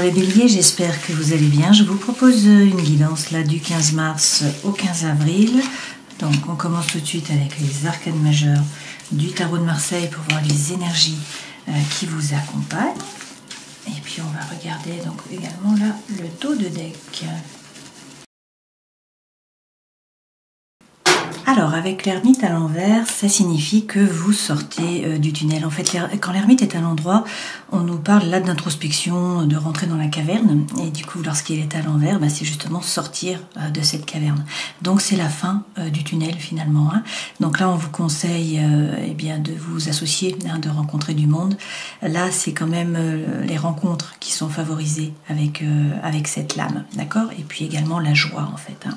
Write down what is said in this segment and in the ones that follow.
les béliers, j'espère que vous allez bien. Je vous propose une guidance là du 15 mars au 15 avril. Donc on commence tout de suite avec les arcanes majeures du tarot de Marseille pour voir les énergies qui vous accompagnent. Et puis on va regarder donc également là le dos de deck. Alors, avec l'ermite à l'envers, ça signifie que vous sortez du tunnel. En fait, quand l'ermite est à l'endroit, on nous parle là d'introspection, de rentrer dans la caverne. Et du coup, lorsqu'il est à l'envers, c'est justement sortir de cette caverne. Donc, c'est la fin du tunnel finalement. Donc là, on vous conseille de vous associer, de rencontrer du monde. Là, c'est quand même les rencontres qui sont favorisées avec cette lame, d'accord? Et puis également la joie, en fait.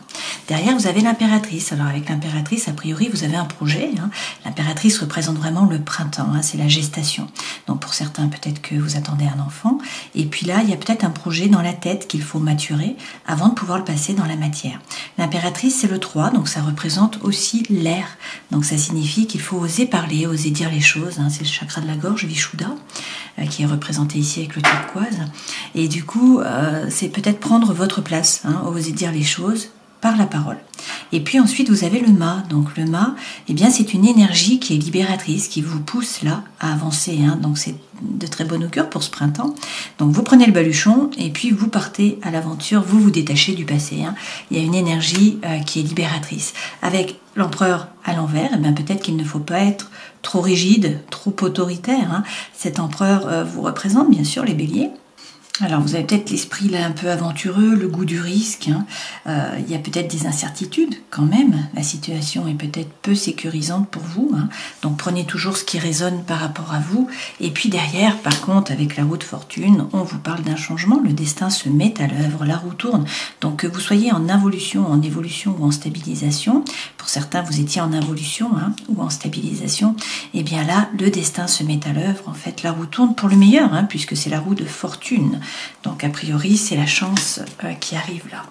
Derrière, vous avez l'impératrice. Alors, avec l'impératrice, a priori, vous avez un projet. L'impératrice représente vraiment le printemps, c'est la gestation. Donc, pour certains, peut-être que vous attendez un enfant. Et puis là, il y a peut-être un projet dans la tête qu'il faut maturer avant de pouvoir le passer dans la matière. L'impératrice, c'est le 3, donc ça représente aussi l'air. Donc, ça signifie qu'il faut oser parler, oser dire les choses. C'est le chakra de la gorge, Vishuddha, qui est représenté ici avec le turquoise. Et du coup, c'est peut-être prendre votre place, oser dire les choses par la parole. Et puis ensuite vous avez le mât. Donc le mât, c'est une énergie qui est libératrice, qui vous pousse là à avancer. Donc c'est de très bon augure pour ce printemps. Donc vous prenez le baluchon et puis vous partez à l'aventure, vous vous détachez du passé. Il y a une énergie qui est libératrice. Avec l'empereur à l'envers, peut-être qu'il ne faut pas être trop rigide, trop autoritaire. Cet empereur vous représente bien sûr les béliers. Alors vous avez peut-être l'esprit là un peu aventureux, le goût du risque, il y a peut-être des incertitudes quand même, la situation est peut-être peu sécurisante pour vous, donc prenez toujours ce qui résonne par rapport à vous, et puis derrière par contre avec la roue de fortune, on vous parle d'un changement, le destin se met à l'œuvre, la roue tourne, donc que vous soyez en involution, en évolution ou en stabilisation, pour certains vous étiez en involution ou en stabilisation, et bien là le destin se met à l'œuvre, en fait la roue tourne pour le meilleur, puisque c'est la roue de fortune. Donc a priori c'est la chance qui arrive là.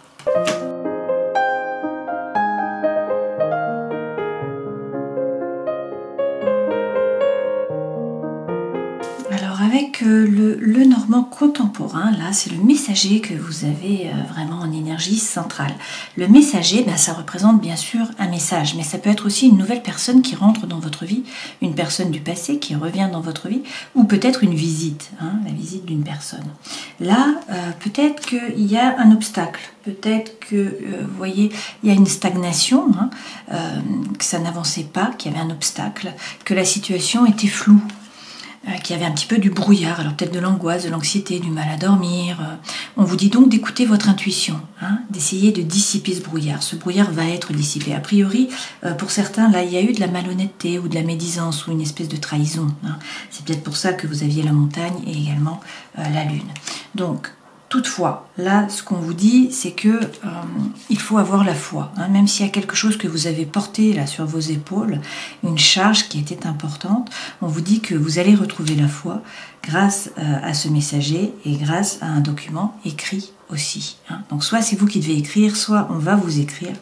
Alors avec le normand contemporain, là c'est le messager que vous avez vraiment en énergie centrale. Le messager, ça représente bien sûr un message, mais ça peut être aussi une nouvelle personne qui rentre dans votre vie, une personne du passé qui revient dans votre vie, ou peut-être une visite, la visite d'une personne. Là, peut-être qu'il y a un obstacle, peut-être que, vous voyez, il y a une stagnation, que ça n'avançait pas, qu'il y avait un obstacle, que la situation était floue, qu'il y avait un petit peu du brouillard, alors peut-être de l'angoisse, de l'anxiété, du mal à dormir. On vous dit donc d'écouter votre intuition, d'essayer de dissiper ce brouillard. Ce brouillard va être dissipé. A priori, pour certains, là, il y a eu de la malhonnêteté ou de la médisance ou une espèce de trahison. C'est peut-être pour ça que vous aviez la montagne et également la lune. Donc, toutefois, là, ce qu'on vous dit, c'est que il faut avoir la foi. Même s'il y a quelque chose que vous avez porté là sur vos épaules, une charge qui était importante, on vous dit que vous allez retrouver la foi grâce à ce messager et grâce à un document écrit aussi. Donc soit c'est vous qui devez écrire, soit on va vous écrire.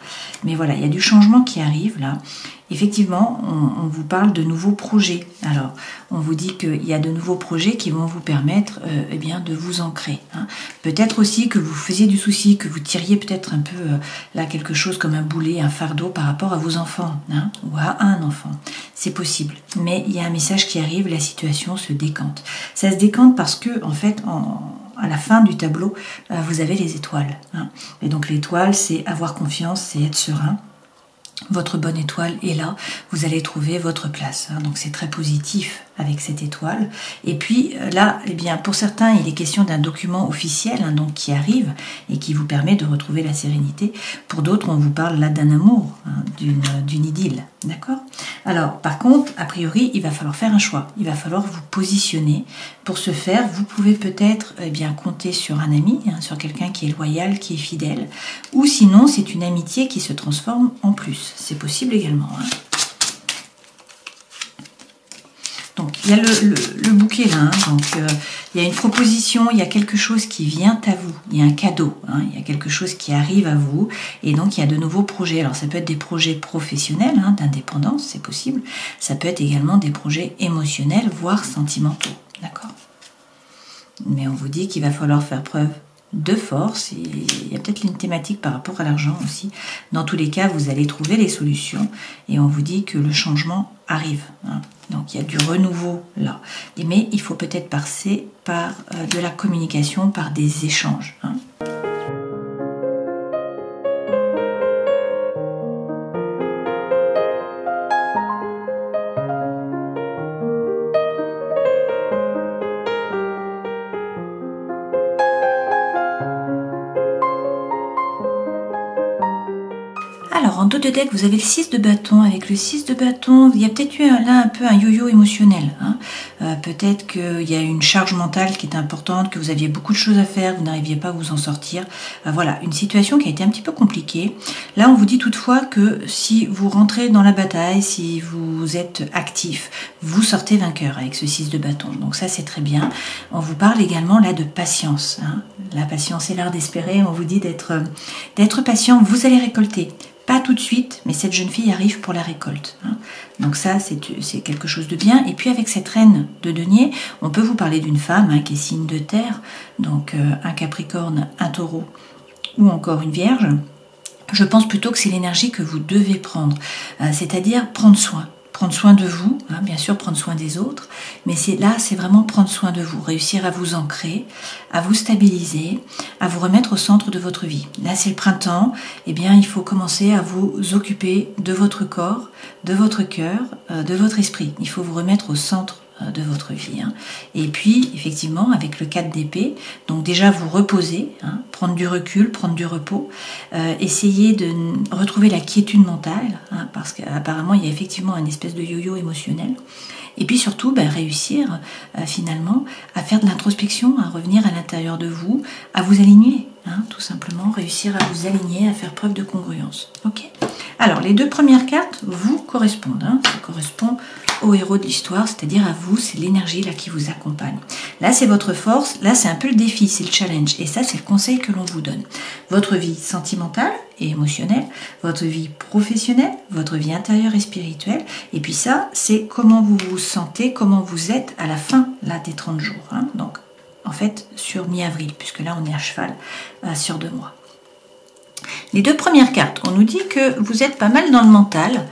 Mais voilà, il y a du changement qui arrive là. Effectivement, on vous parle de nouveaux projets. Alors, on vous dit qu'il y a de nouveaux projets qui vont vous permettre de vous ancrer. Peut-être aussi que vous faisiez du souci, que vous tiriez peut-être un peu là quelque chose comme un boulet, un fardeau par rapport à vos enfants ou à un enfant. C'est possible. Mais il y a un message qui arrive, la situation se décante. Ça se décante parce que, en fait, à la fin du tableau, vous avez les étoiles. Et donc l'étoile, c'est avoir confiance, c'est être serein. Votre bonne étoile est là, vous allez trouver votre place. Donc c'est très positif avec cette étoile. Et puis là, pour certains, il est question d'un document officiel donc qui arrive et qui vous permet de retrouver la sérénité. Pour d'autres, on vous parle là d'un amour, d'une idylle. D'accord ? Alors, par contre, a priori, il va falloir faire un choix. Il va falloir vous positionner. Pour ce faire, vous pouvez peut-être compter sur un ami, sur quelqu'un qui est loyal, qui est fidèle. Ou sinon, c'est une amitié qui se transforme en plus. C'est possible également. Donc, il y a le bouquet là, donc il y a une proposition, il y a quelque chose qui vient à vous, il y a un cadeau, il y a quelque chose qui arrive à vous, et donc il y a de nouveaux projets. Alors ça peut être des projets professionnels, d'indépendance, c'est possible, ça peut être également des projets émotionnels, voire sentimentaux, d'accord ? Mais on vous dit qu'il va falloir faire preuve de force. Il y a peut-être une thématique par rapport à l'argent aussi. Dans tous les cas, vous allez trouver les solutions et on vous dit que le changement arrive. Hein. Donc il y a du renouveau là. Mais il faut peut-être passer par de la communication, par des échanges. Hein. Alors, en dos de deck, vous avez le 6 de bâton. Avec le 6 de bâton, il y a peut-être eu là un peu un yo-yo émotionnel. Hein. Peut-être qu'il y a une charge mentale qui est importante, que vous aviez beaucoup de choses à faire, vous n'arriviez pas à vous en sortir. Voilà, une situation qui a été un petit peu compliquée. Là, on vous dit toutefois que si vous rentrez dans la bataille, si vous êtes actif, vous sortez vainqueur avec ce 6 de bâton. Donc ça, c'est très bien. On vous parle également là de patience. Hein. La patience est l'art d'espérer. On vous dit d'être patient. Vous allez récolter. Pas tout de suite, mais cette jeune fille arrive pour la récolte. Hein. Donc ça, c'est quelque chose de bien. Et puis avec cette reine de denier, on peut vous parler d'une femme hein, qui est signe de terre, donc un capricorne, un taureau ou encore une vierge. Je pense plutôt que c'est l'énergie que vous devez prendre, c'est-à-dire prendre soin de vous, hein, bien sûr prendre soin des autres, mais c'est vraiment prendre soin de vous, réussir à vous ancrer, à vous stabiliser, à vous remettre au centre de votre vie. Là c'est le printemps, eh bien il faut commencer à vous occuper de votre corps, de votre cœur, de votre esprit. Il faut vous remettre au centre de votre vie. Hein. Et puis, effectivement, avec le 4 d'épée, donc déjà vous reposer, hein, prendre du recul, prendre du repos, essayer de retrouver la quiétude mentale, hein, parce qu'apparemment, il y a effectivement une espèce de yo-yo émotionnel. Et puis surtout, réussir finalement à faire de l'introspection, à revenir à l'intérieur de vous, à vous aligner, hein, tout simplement, réussir à vous aligner, à faire preuve de congruence. Ok ? Alors, les deux premières cartes vous correspondent, hein, ça correspond au héros de l'histoire, c'est-à-dire à vous, c'est l'énergie là qui vous accompagne. Là, c'est votre force, là, c'est un peu le défi, c'est le challenge, et ça, c'est le conseil que l'on vous donne. Votre vie sentimentale et émotionnelle, votre vie professionnelle, votre vie intérieure et spirituelle, et puis ça, c'est comment vous vous sentez, comment vous êtes à la fin là, des 30 jours. Hein, donc, en fait, sur mi-avril, puisque là, on est à cheval sur 2 mois. Les deux premières cartes, on nous dit que vous êtes pas mal dans le mental,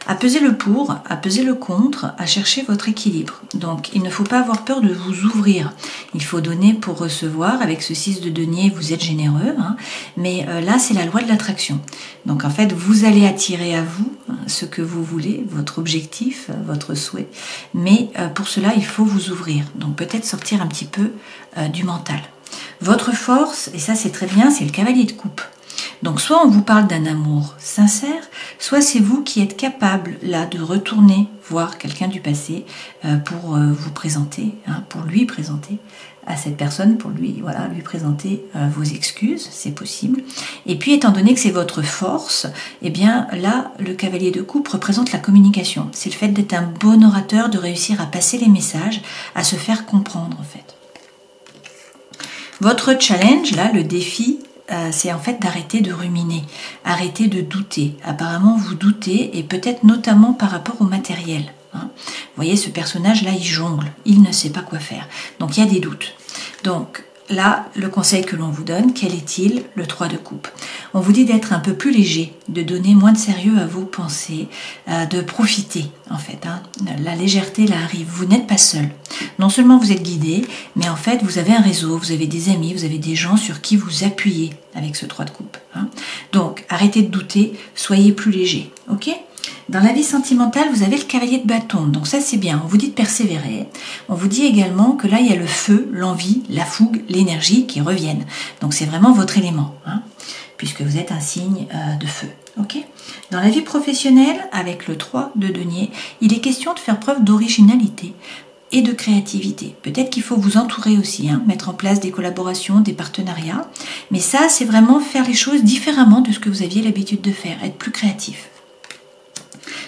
à peser le pour, à peser le contre, à chercher votre équilibre. Donc, il ne faut pas avoir peur de vous ouvrir. Il faut donner pour recevoir. Avec ce 6 de denier, vous êtes généreux. Hein, mais là, c'est la loi de l'attraction. Donc, en fait, vous allez attirer à vous ce que vous voulez, votre objectif, votre souhait. Mais pour cela, il faut vous ouvrir. Donc, peut-être sortir un petit peu du mental. Votre force, et ça c'est très bien, c'est le cavalier de coupe. Donc soit on vous parle d'un amour sincère, soit c'est vous qui êtes capable là de retourner voir quelqu'un du passé pour vous présenter, hein, pour lui présenter à cette personne, pour lui présenter vos excuses, c'est possible. Et puis étant donné que c'est votre force, eh bien là le cavalier de coupe représente la communication. C'est le fait d'être un bon orateur, de réussir à passer les messages, à se faire comprendre en fait. Votre challenge là, le défi, c'est en fait d'arrêter de ruminer, arrêter de douter. Apparemment, vous doutez, et peut-être notamment par rapport au matériel. Hein. Vous voyez, ce personnage-là, il jongle, il ne sait pas quoi faire. Donc, il y a des doutes. Donc, là, le conseil que l'on vous donne, quel est-il? Le 3 de coupe. On vous dit d'être un peu plus léger, de donner moins de sérieux à vos pensées, de profiter, en fait. Hein. La légèreté, là, arrive. Vous n'êtes pas seul. Non seulement vous êtes guidé, mais en fait, vous avez un réseau, vous avez des amis, vous avez des gens sur qui vous appuyez avec ce 3 de coupe. Hein. Donc, arrêtez de douter, soyez plus léger. Ok ? Dans la vie sentimentale, vous avez le cavalier de bâton, donc ça c'est bien, on vous dit de persévérer. On vous dit également que là il y a le feu, l'envie, la fougue, l'énergie qui reviennent. Donc c'est vraiment votre élément, hein, puisque vous êtes un signe de feu. Okay. Dans la vie professionnelle, avec le 3 de denier, il est question de faire preuve d'originalité et de créativité. Peut-être qu'il faut vous entourer aussi, hein, mettre en place des collaborations, des partenariats, mais ça c'est vraiment faire les choses différemment de ce que vous aviez l'habitude de faire, être plus créatif.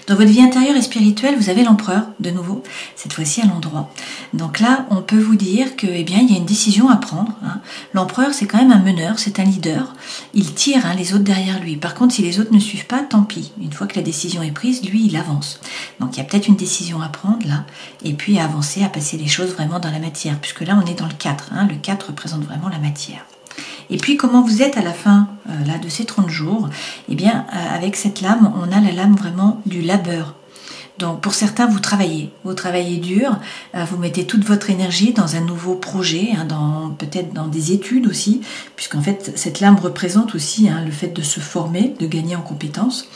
Dans votre vie intérieure et spirituelle, vous avez l'empereur, de nouveau, cette fois-ci à l'endroit. Donc là, on peut vous dire que, eh bien, il y a une décision à prendre. Hein. L'empereur, c'est quand même un meneur, c'est un leader. Il tire les autres derrière lui. Par contre, si les autres ne suivent pas, tant pis. Une fois que la décision est prise, lui, il avance. Donc il y a peut-être une décision à prendre là, et puis à avancer, à passer les choses vraiment dans la matière, puisque là, on est dans le 4. Hein. Le 4 représente vraiment la matière. Et puis, comment vous êtes à la fin là, de ces 30 jours? Eh bien, avec cette lame, on a la lame vraiment du labeur. Donc, pour certains, vous travaillez dur, vous mettez toute votre énergie dans un nouveau projet, hein, peut-être dans des études aussi, puisqu'en fait, cette lame représente aussi le fait de se former, de gagner en compétences.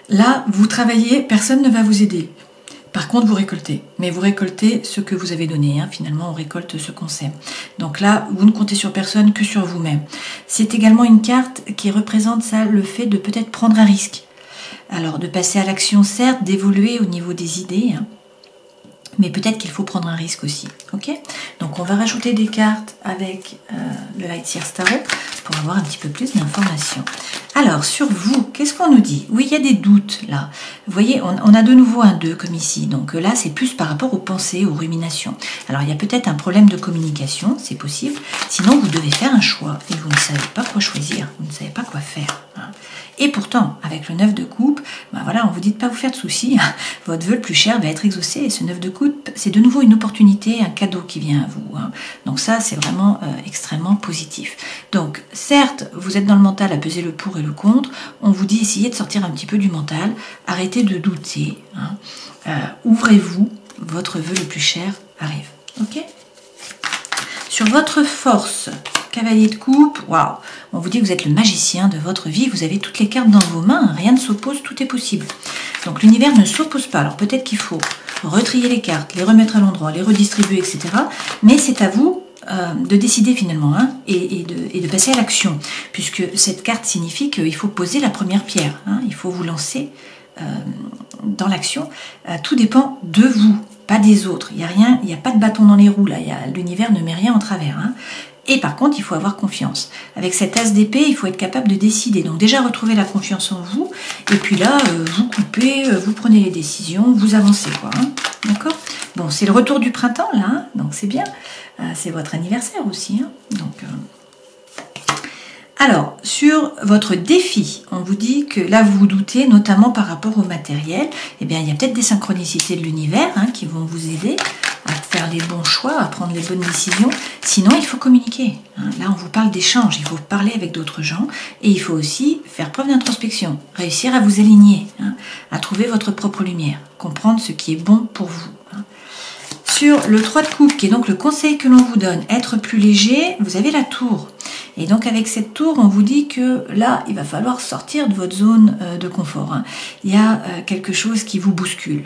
Là, vous travaillez, personne ne va vous aider. Par contre, vous récoltez, mais vous récoltez ce que vous avez donné. Hein. Finalement, on récolte ce qu'on sème. Donc là, vous ne comptez sur personne que sur vous-même. C'est également une carte qui représente ça, le fait de peut-être prendre un risque. Alors, de passer à l'action, certes, d'évoluer au niveau des idées, hein, mais peut-être qu'il faut prendre un risque aussi. Ok? Donc, on va rajouter des cartes avec le Light Seer Tarot pour avoir un petit peu plus d'informations. Alors, sur vous, qu'est-ce qu'on nous dit? Oui, il y a des doutes, là. Vous voyez, on a de nouveau un 2, comme ici. Donc là, c'est plus par rapport aux pensées, aux ruminations. Alors, il y a peut-être un problème de communication, c'est possible. Sinon, vous devez faire un choix et vous ne savez pas quoi choisir. Vous ne savez pas quoi faire. Hein. Et pourtant, avec le 9 de coupe, ben voilà, on vous dit de ne pas vous faire de soucis. Votre vœu le plus cher va être exaucé. Et ce 9 de coupe, c'est de nouveau une opportunité, un cadeau qui vient à vous. Hein. Donc ça, c'est vraiment extrêmement positif. Donc, certes, vous êtes dans le mental à peser le pour et le contre. On vous dit, essayez de sortir un petit peu du mental. Arrêtez de douter. Hein. Ouvrez-vous. Votre vœu le plus cher arrive. Ok ? Sur votre force, cavalier de coupe, waouh, on vous dit que vous êtes le magicien de votre vie, vous avez toutes les cartes dans vos mains, rien ne s'oppose, tout est possible. Donc l'univers ne s'oppose pas, alors peut-être qu'il faut retrier les cartes, les remettre à l'endroit, les redistribuer, etc. Mais c'est à vous de décider finalement hein, et de passer à l'action, puisque cette carte signifie qu'il faut poser la première pierre, hein, il faut vous lancer dans l'action, tout dépend de vous. Pas des autres, il n'y a pas de bâton dans les roues, là, l'univers ne met rien en travers. Hein. Et par contre, il faut avoir confiance. Avec cet as d'épée, il faut être capable de décider. Donc déjà, retrouver la confiance en vous, et puis là, vous coupez, vous prenez les décisions, vous avancez, quoi. Hein. D'accord ? Bon, c'est le retour du printemps, là, hein, donc c'est bien. C'est votre anniversaire aussi. Hein, donc... Alors, sur votre défi, on vous dit que là, vous vous doutez, notamment par rapport au matériel, eh bien, il y a peut-être des synchronicités de l'univers hein, qui vont vous aider à faire les bons choix, à prendre les bonnes décisions. Sinon, il faut communiquer. Hein. Là, on vous parle d'échange, il faut parler avec d'autres gens et il faut aussi faire preuve d'introspection, réussir à vous aligner, hein, à trouver votre propre lumière, comprendre ce qui est bon pour vous. Hein. Sur le 3 de coupe, qui est donc le conseil que l'on vous donne, être plus léger, vous avez la tour. Et donc avec cette tour, on vous dit que là, il va falloir sortir de votre zone de confort. Hein. Il y a quelque chose qui vous bouscule.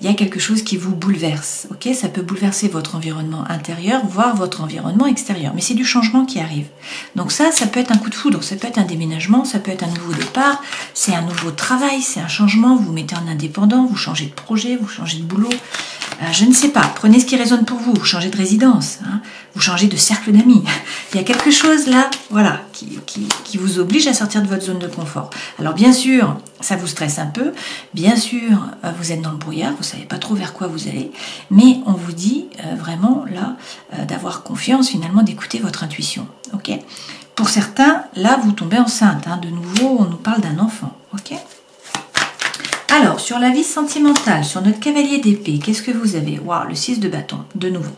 Il y a quelque chose qui vous bouleverse. Okay, ça peut bouleverser votre environnement intérieur, voire votre environnement extérieur. Mais c'est du changement qui arrive. Donc ça peut être un coup de foudre, ça peut être un déménagement, ça peut être un nouveau départ, c'est un nouveau travail, c'est un changement. Vous vous mettez en indépendant, vous changez de projet, vous changez de boulot. Je ne sais pas, prenez ce qui résonne pour vous, vous changez de résidence, hein, vous changez de cercle d'amis. Il y a quelque chose là, voilà, qui vous oblige à sortir de votre zone de confort. Alors bien sûr, ça vous stresse un peu, bien sûr, vous êtes dans le brouillard, vous ne savez pas trop vers quoi vous allez, mais on vous dit vraiment là d'avoir confiance, finalement d'écouter votre intuition. Ok ? Pour certains, là vous tombez enceinte, hein, de nouveau on nous parle d'un enfant. Ok ? Alors, sur la vie sentimentale, sur notre cavalier d'épée, qu'est-ce que vous avez? Waouh, le 6 de bâton, de nouveau.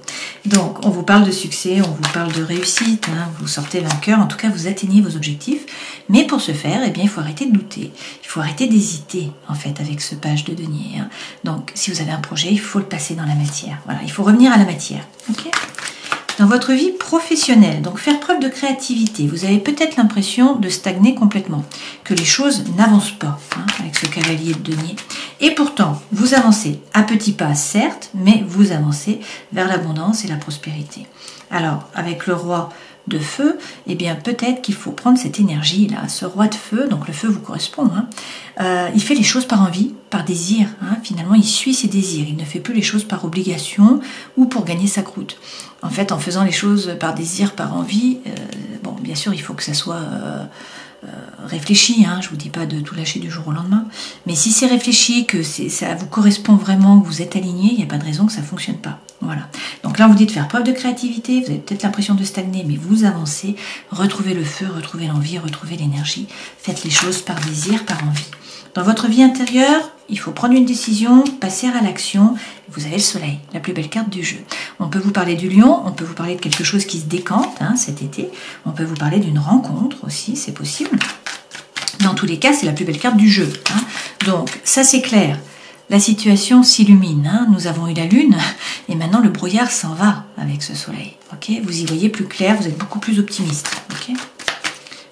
Donc, on vous parle de succès, on vous parle de réussite, hein, vous sortez vainqueur, en tout cas, vous atteignez vos objectifs. Mais pour ce faire, eh bien, il faut arrêter de douter, il faut arrêter d'hésiter, en fait, avec ce page de denier. Hein. Donc, si vous avez un projet, il faut le passer dans la matière. Voilà, il faut revenir à la matière. Ok ? Dans votre vie professionnelle, donc faire preuve de créativité, vous avez peut-être l'impression de stagner complètement, que les choses n'avancent pas hein, avec ce cavalier de denier. Et pourtant, vous avancez à petits pas, certes, mais vous avancez vers l'abondance et la prospérité. Alors, avec le roi de feu, eh bien peut-être qu'il faut prendre cette énergie-là, ce roi de feu, donc le feu vous correspond, hein, il fait les choses par envie, par désir, hein, finalement il suit ses désirs, il ne fait plus les choses par obligation ou pour gagner sa croûte. En fait, en faisant les choses par désir, par envie, bon, bien sûr, il faut que ça soit réfléchi, hein, je vous dis pas de tout lâcher du jour au lendemain, mais si c'est réfléchi, que ça vous correspond vraiment, que vous êtes aligné, il n'y a pas de raison que ça fonctionne pas. Voilà. Donc là, on vous dit de faire preuve de créativité, vous avez peut-être l'impression de stagner, mais vous avancez, retrouvez le feu, retrouvez l'envie, retrouvez l'énergie, faites les choses par désir, par envie. Dans votre vie intérieure, il faut prendre une décision, passer à l'action. Vous avez le soleil, la plus belle carte du jeu. On peut vous parler du lion, on peut vous parler de quelque chose qui se décante hein, cet été. On peut vous parler d'une rencontre aussi, c'est possible. Dans tous les cas, c'est la plus belle carte du jeu. Hein. Donc, ça c'est clair. La situation s'illumine. Hein. Nous avons eu la lune et maintenant le brouillard s'en va avec ce soleil. Okay, vous y voyez plus clair, vous êtes beaucoup plus optimiste. Okay.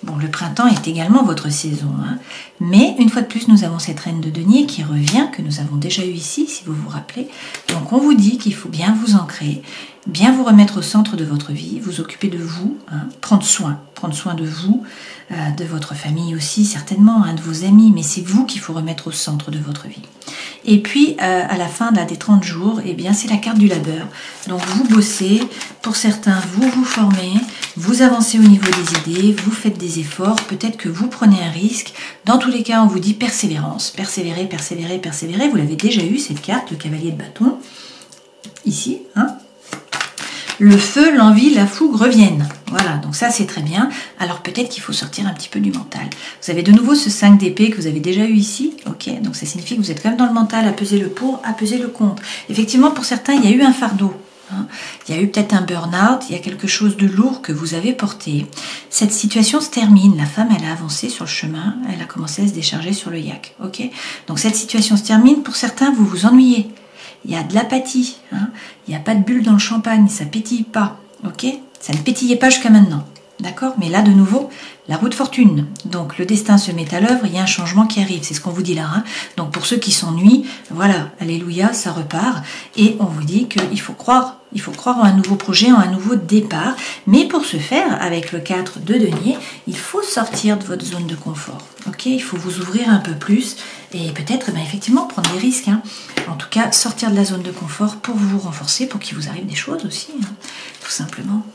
Bon, le printemps est également votre saison, hein. Mais une fois de plus, nous avons cette reine de denier qui revient, que nous avons déjà eu ici, si vous vous rappelez. Donc on vous dit qu'il faut bien vous ancrer, bien vous remettre au centre de votre vie, vous occuper de vous, hein, prendre soin de vous, de votre famille aussi, certainement, hein, de vos amis, mais c'est vous qu'il faut remettre au centre de votre vie. Et puis, à la fin là, des 30 jours, eh bien, c'est la carte du labeur. Donc, vous bossez, pour certains, vous vous formez, vous avancez au niveau des idées, vous faites des efforts, peut-être que vous prenez un risque. Dans tous les cas, on vous dit persévérance, persévérer, persévérer, persévérer. Vous l'avez déjà eu, cette carte, le cavalier de bâton, ici, hein. Le feu, l'envie, la fougue reviennent. Voilà, donc ça c'est très bien. Alors peut-être qu'il faut sortir un petit peu du mental. Vous avez de nouveau ce 5 d'épée que vous avez déjà eu ici. Ok, donc ça signifie que vous êtes quand même dans le mental, à peser le pour, à peser le contre. Effectivement, pour certains, il y a eu un fardeau. Hein. Il y a eu peut-être un burn-out, il y a quelque chose de lourd que vous avez porté. Cette situation se termine. La femme, elle a avancé sur le chemin, elle a commencé à se décharger sur le yak. Ok, donc cette situation se termine. Pour certains, vous vous ennuyez. Il y a de l'apathie, hein. Il n'y a pas de bulle dans le champagne, ça pétille pas, ok? Ça ne pétillait pas jusqu'à maintenant, d'accord? Mais là, de nouveau, la roue de fortune. Donc, le destin se met à l'œuvre, il y a un changement qui arrive, c'est ce qu'on vous dit là. Hein. Donc, pour ceux qui s'ennuient, voilà, alléluia, ça repart. Et on vous dit qu'il faut croire en un nouveau projet, en un nouveau départ. Mais pour ce faire, avec le 4 de denier, il faut sortir de votre zone de confort. Ok, il faut vous ouvrir un peu plus et peut-être effectivement prendre des risques. Hein. En tout cas, sortir de la zone de confort pour vous renforcer, pour qu'il vous arrive des choses aussi, hein, tout simplement.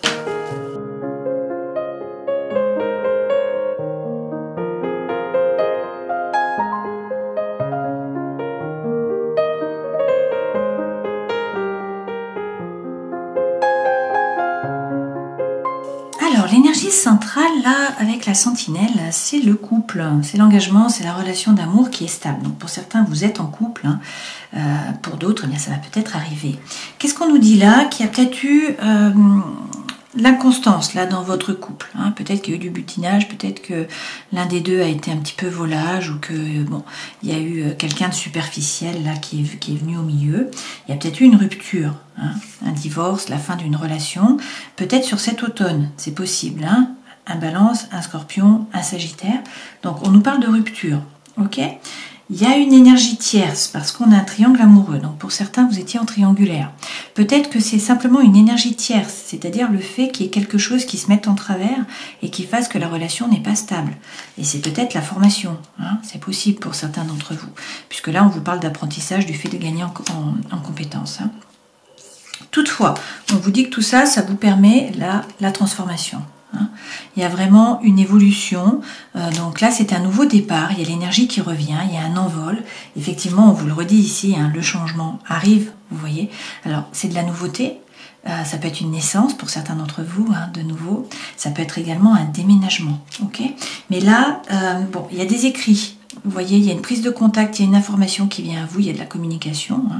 Alors, l'énergie centrale, là, avec la sentinelle, c'est le couple, c'est l'engagement, c'est la relation d'amour qui est stable. Donc, pour certains, vous êtes en couple, hein. Pour d'autres, eh bien, ça va peut-être arriver. Qu'est-ce qu'on nous dit là? Qu'il y a peut-être eu l'inconstance, là, dans votre couple. Hein. Peut-être qu'il y a eu du butinage, peut-être que l'un des deux a été un petit peu volage, ou que, bon, il y a eu quelqu'un de superficiel, là, qui est venu au milieu. Il y a peut-être eu une rupture. Hein, un divorce, la fin d'une relation, peut-être sur cet automne, c'est possible, hein, un balance, un scorpion, un sagittaire, donc on nous parle de rupture, ok? Il y a une énergie tierce, parce qu'on a un triangle amoureux, donc pour certains vous étiez en triangulaire, peut-être que c'est simplement une énergie tierce, c'est-à-dire le fait qu'il y ait quelque chose qui se mette en travers et qui fasse que la relation n'est pas stable, et c'est peut-être la formation, hein, c'est possible pour certains d'entre vous, puisque là on vous parle d'apprentissage, du fait de gagner en compétences, hein. Toutefois, on vous dit que tout ça, ça vous permet la transformation. Hein. Il y a vraiment une évolution. Donc là, c'est un nouveau départ. Il y a l'énergie qui revient. Il y a un envol. Effectivement, on vous le redit ici, hein, le changement arrive, vous voyez. Alors, c'est de la nouveauté. Ça peut être une naissance pour certains d'entre vous, hein, de nouveau. Ça peut être également un déménagement. Ok. Mais là, bon, il y a des écrits. Vous voyez, il y a une prise de contact, il y a une information qui vient à vous, il y a de la communication, hein,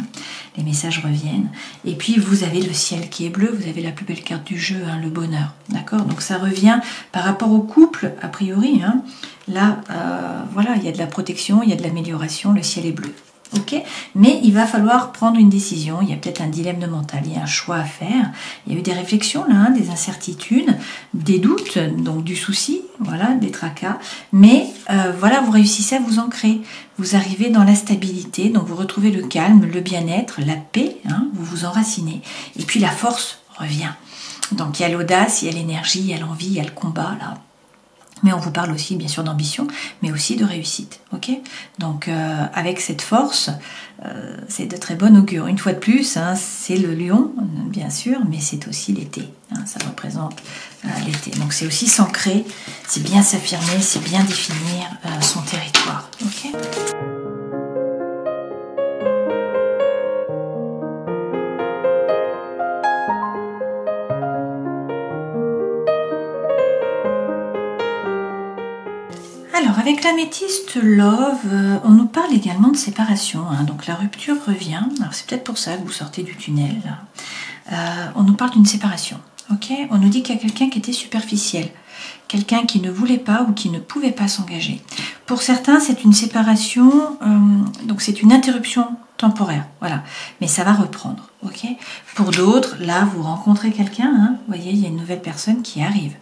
les messages reviennent. Et puis, vous avez le ciel qui est bleu, vous avez la plus belle carte du jeu, hein, le bonheur. D'accord? Donc, ça revient par rapport au couple, a priori. Hein, là, voilà, il y a de la protection, il y a de l'amélioration, le ciel est bleu. Ok, mais il va falloir prendre une décision. Il y a peut-être un dilemme de mental, il y a un choix à faire. Il y a eu des réflexions là, hein, des incertitudes, des doutes, donc du souci, voilà, des tracas. Mais voilà, vous réussissez à vous ancrer. Vous arrivez dans la stabilité, donc vous retrouvez le calme, le bien-être, la paix. Hein, vous vous enracinez. Et puis la force revient. Donc il y a l'audace, il y a l'énergie, il y a l'envie, il y a le combat là. Mais on vous parle aussi bien sûr d'ambition, mais aussi de réussite. Ok, donc avec cette force, c'est de très bon augure. Une fois de plus, hein, c'est le lion, bien sûr, mais c'est aussi l'été. Hein, ça représente l'été. Donc c'est aussi s'ancrer, c'est bien s'affirmer, c'est bien définir son territoire. Ok. Alors, avec l'améthyste Love, on nous parle également de séparation. Hein, donc, la rupture revient. Alors, c'est peut-être pour ça que vous sortez du tunnel. On nous parle d'une séparation. Ok, on nous dit qu'il y a quelqu'un qui était superficiel. Quelqu'un qui ne voulait pas ou qui ne pouvait pas s'engager. Pour certains, c'est une séparation, donc c'est une interruption temporaire. Voilà, mais ça va reprendre. Ok. Pour d'autres, là, vous rencontrez quelqu'un. Hein, vous voyez, il y a une nouvelle personne qui arrive.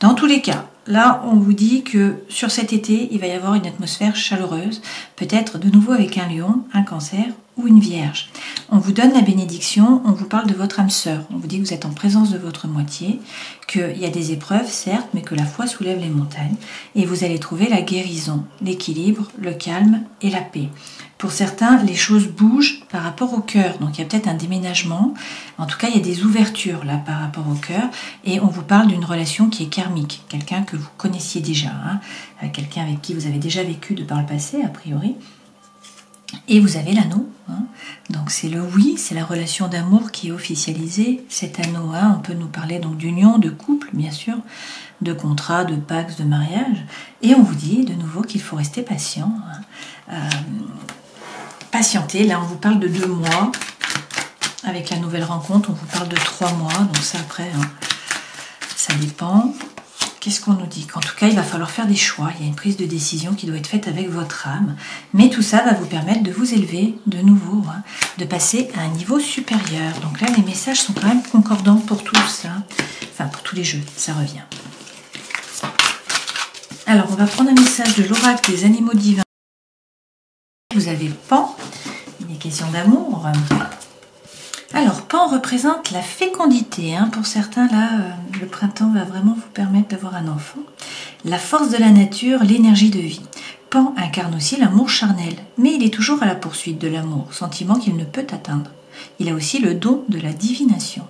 Dans tous les cas, là, on vous dit que sur cet été, il va y avoir une atmosphère chaleureuse, peut-être de nouveau avec un lion, un cancer ou une vierge. On vous donne la bénédiction, on vous parle de votre âme sœur, on vous dit que vous êtes en présence de votre moitié, qu'il y a des épreuves, certes, mais que la foi soulève les montagnes, et vous allez trouver la guérison, l'équilibre, le calme et la paix. Pour certains, les choses bougent par rapport au cœur, donc il y a peut-être un déménagement, en tout cas il y a des ouvertures là par rapport au cœur, et on vous parle d'une relation qui est karmique, quelqu'un que vous connaissiez déjà, hein, quelqu'un avec qui vous avez déjà vécu de par le passé a priori, et vous avez l'anneau, hein. Donc c'est le oui, c'est la relation d'amour qui est officialisée, cet anneau, hein, on peut nous parler donc d'union, de couple bien sûr, de contrat, de pacte, de mariage, et on vous dit de nouveau qu'il faut rester patient, hein. Patienter, là on vous parle de 2 mois, avec la nouvelle rencontre on vous parle de 3 mois, donc ça après, hein, ça dépend. Qu'est-ce qu'on nous dit? Qu'en tout cas il va falloir faire des choix, il y a une prise de décision qui doit être faite avec votre âme, mais tout ça va vous permettre de vous élever de nouveau, hein, de passer à un niveau supérieur. Donc là les messages sont quand même concordants pour tous, hein, enfin pour tous les jeux, ça revient. Alors on va prendre un message de l'oracle des animaux divins. Vous avez Pan, il est question d'amour. Alors, Pan représente la fécondité. Hein. Pour certains, là, le printemps va vraiment vous permettre d'avoir un enfant. La force de la nature, l'énergie de vie. Pan incarne aussi l'amour charnel, mais il est toujours à la poursuite de l'amour, sentiment qu'il ne peut atteindre. Il a aussi le don de la divination.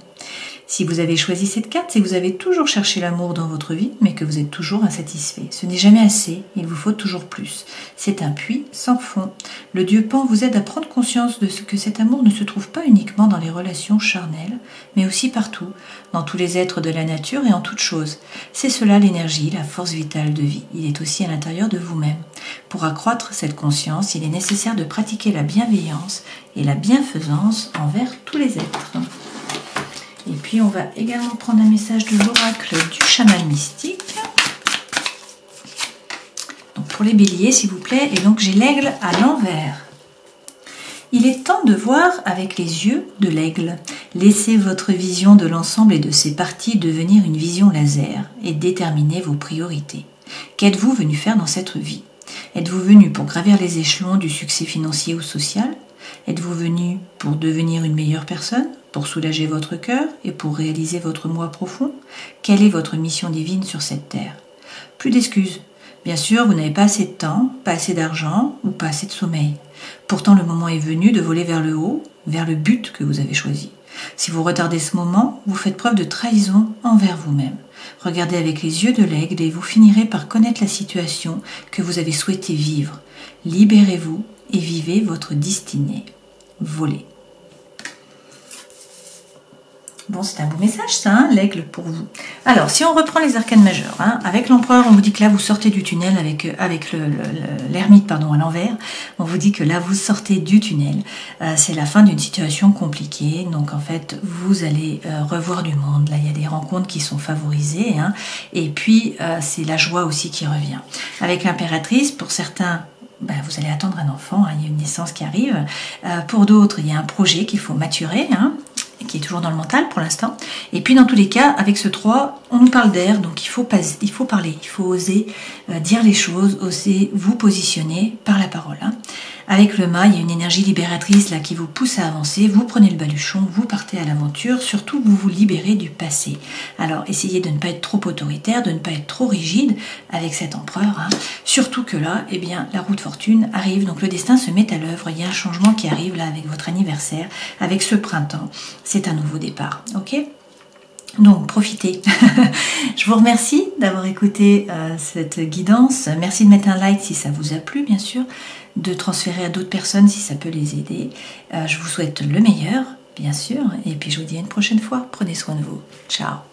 Si vous avez choisi cette carte, c'est que vous avez toujours cherché l'amour dans votre vie, mais que vous êtes toujours insatisfait. Ce n'est jamais assez, il vous faut toujours plus. C'est un puits sans fond. Le dieu Pan vous aide à prendre conscience de ce que cet amour ne se trouve pas uniquement dans les relations charnelles, mais aussi partout, dans tous les êtres de la nature et en toutes choses. C'est cela l'énergie, la force vitale de vie. Il est aussi à l'intérieur de vous-même. Pour accroître cette conscience, il est nécessaire de pratiquer la bienveillance et la bienfaisance envers tous les êtres. Et puis on va également prendre un message de l'oracle du chaman mystique. Donc pour les béliers s'il vous plaît, et donc j'ai l'aigle à l'envers. Il est temps de voir avec les yeux de l'aigle. Laissez votre vision de l'ensemble et de ses parties devenir une vision laser et déterminez vos priorités. Qu'êtes-vous venu faire dans cette vie? Êtes-vous venu pour gravir les échelons du succès financier ou social? Êtes-vous venu pour devenir une meilleure personne? Pour soulager votre cœur et pour réaliser votre moi profond? Quelle est votre mission divine sur cette terre? Plus d'excuses. Bien sûr, vous n'avez pas assez de temps, pas assez d'argent ou pas assez de sommeil. Pourtant, le moment est venu de voler vers le haut, vers le but que vous avez choisi. Si vous retardez ce moment, vous faites preuve de trahison envers vous-même. Regardez avec les yeux de l'aigle et vous finirez par connaître la situation que vous avez souhaité vivre. Libérez-vous et vivez votre destinée. Volez. Bon, c'est un beau message ça, hein, l'aigle pour vous. Alors, si on reprend les arcanes majeures, hein, avec l'empereur, on vous dit que là, vous sortez du tunnel avec l'ermite pardon, à l'envers. On vous dit que là, vous sortez du tunnel. C'est la fin d'une situation compliquée. Donc, en fait, vous allez revoir du monde. Là, il y a des rencontres qui sont favorisées. Hein, et puis, c'est la joie aussi qui revient. Avec l'impératrice, pour certains, vous allez attendre un enfant, hein, il y a une naissance qui arrive. Pour d'autres, il y a un projet qu'il faut maturer, hein, qui est toujours dans le mental pour l'instant. Et puis dans tous les cas, avec ce 3, on nous parle d'air, donc il faut parler, il faut oser dire les choses, oser vous positionner par la parole. Hein. Avec le mât, il y a une énergie libératrice là qui vous pousse à avancer. Vous prenez le baluchon, vous partez à l'aventure. Surtout, vous vous libérez du passé. Alors, essayez de ne pas être trop autoritaire, de ne pas être trop rigide avec cet empereur. Hein. Surtout que là, eh bien, la roue de fortune arrive. Donc, le destin se met à l'œuvre. Il y a un changement qui arrive là avec votre anniversaire, avec ce printemps. C'est un nouveau départ. Ok ? Donc profitez. Je vous remercie d'avoir écouté cette guidance. Merci de mettre un like si ça vous a plu, bien sûr, de transférer à d'autres personnes si ça peut les aider. Je vous souhaite le meilleur, bien sûr, et puis je vous dis à une prochaine fois. Prenez soin de vous. Ciao.